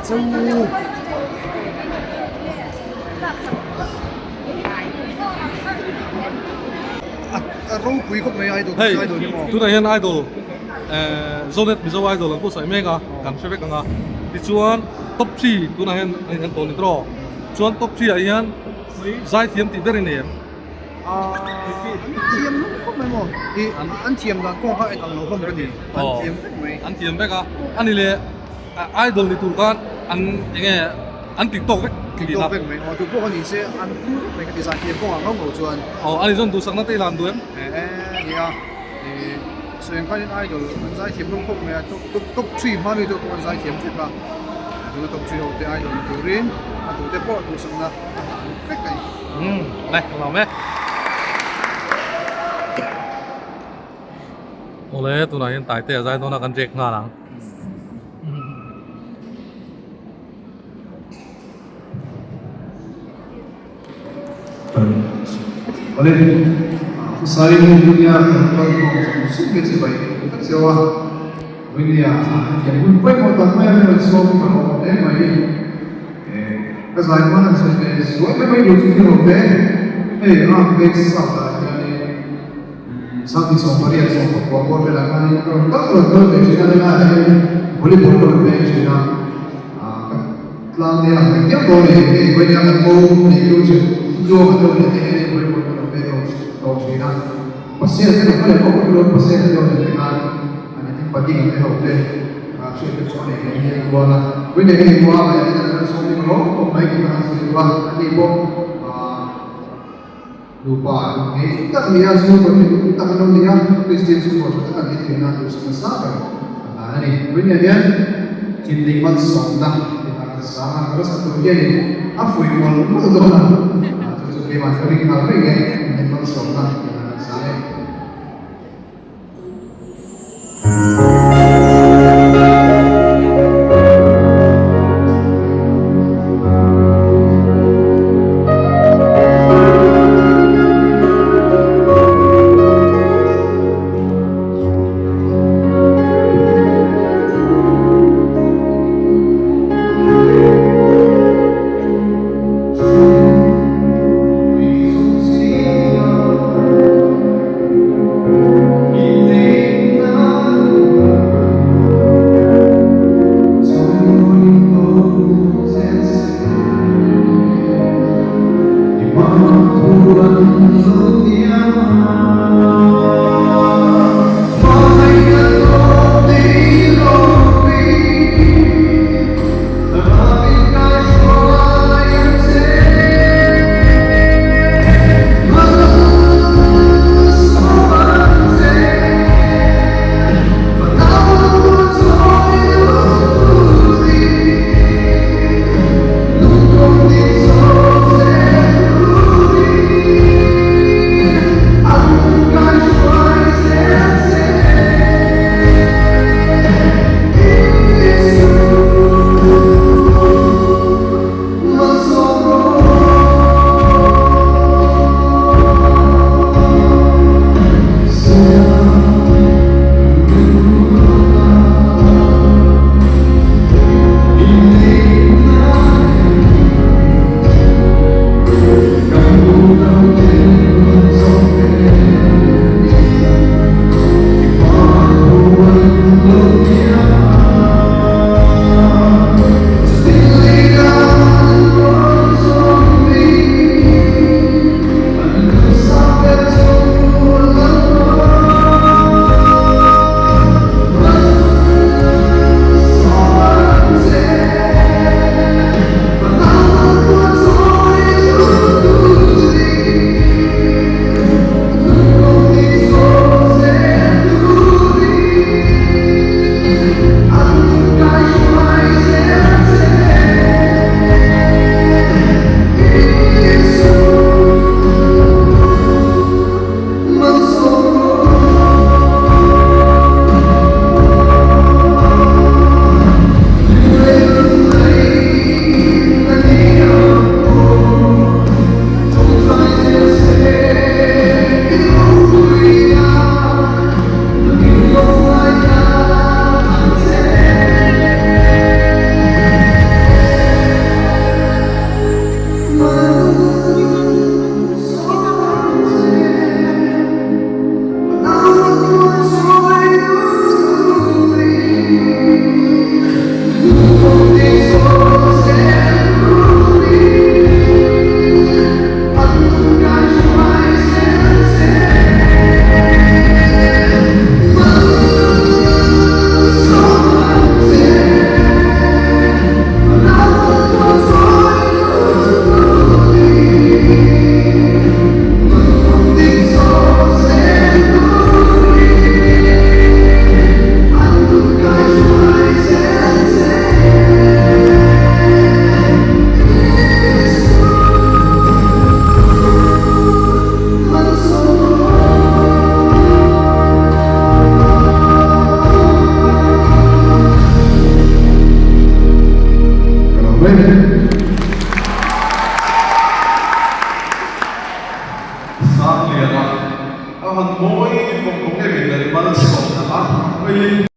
Châu rong quý có mấy idol Hey, idol đi mà tu này hiện idol, zonet bây giờ idol aku sai mega, kan saya kan ah. Di cuan top 3 tu này hiện tu ni tro, cuan top 3 ayan, zai thiam ti berin ni. thiêm không mấy mà thì ăn thiêm là con phải ăn nó không cái gì ăn thiêm mấy An thiam beka, an ni le idol ni tu kan, an nghe, an TikTok vậy. thì tôi về mấy họ tụi cô nhìn sẽ ăn mấy cái design thiêm con hàng ngầu chuan Anh đi dân tu sang na tây lan tu em. thì thì xem cái idol ăn giải thiêm không không mấy top 3 mà đi tụi con giải thiêm thiệt là tụi top 3 hậu idol tụi riêng tụi tụi bỏ tụi sang na phết cái Này, làm mẹ. Oleh tu này hiện tại Taitea zai tu na kan check nga lang. Oleh सारी दुनिया सुख में से भाई सेवा दुनिया yang pun baik mau tanpa yang suami kalau mai kezahiman sebagai suami mai lucu hote am sah yani sakti somaria so ko belakang kalau bencana ada boleh bencana Lang dia dia boleh banyak mau lucu jo atau boleh China. Pasir kita boleh fokus pasir itu dengan ini bagi kita boleh sih itu soalnya ini gua lah. Ini gua lah ini adalah soal kalau baik kita hasil gua ini gua lupa ini kita lihat semua kita kalau lihat Kristen semua kita kan kita lihat itu sama. Nah ini dia cinta malsawmna kita sama terus satu dia ini apa yang mau itu lah. Terus dia masuk di apa ya? Malsawmna dengan saya. Lalsangliana. Han må i många vinner, malsawmna.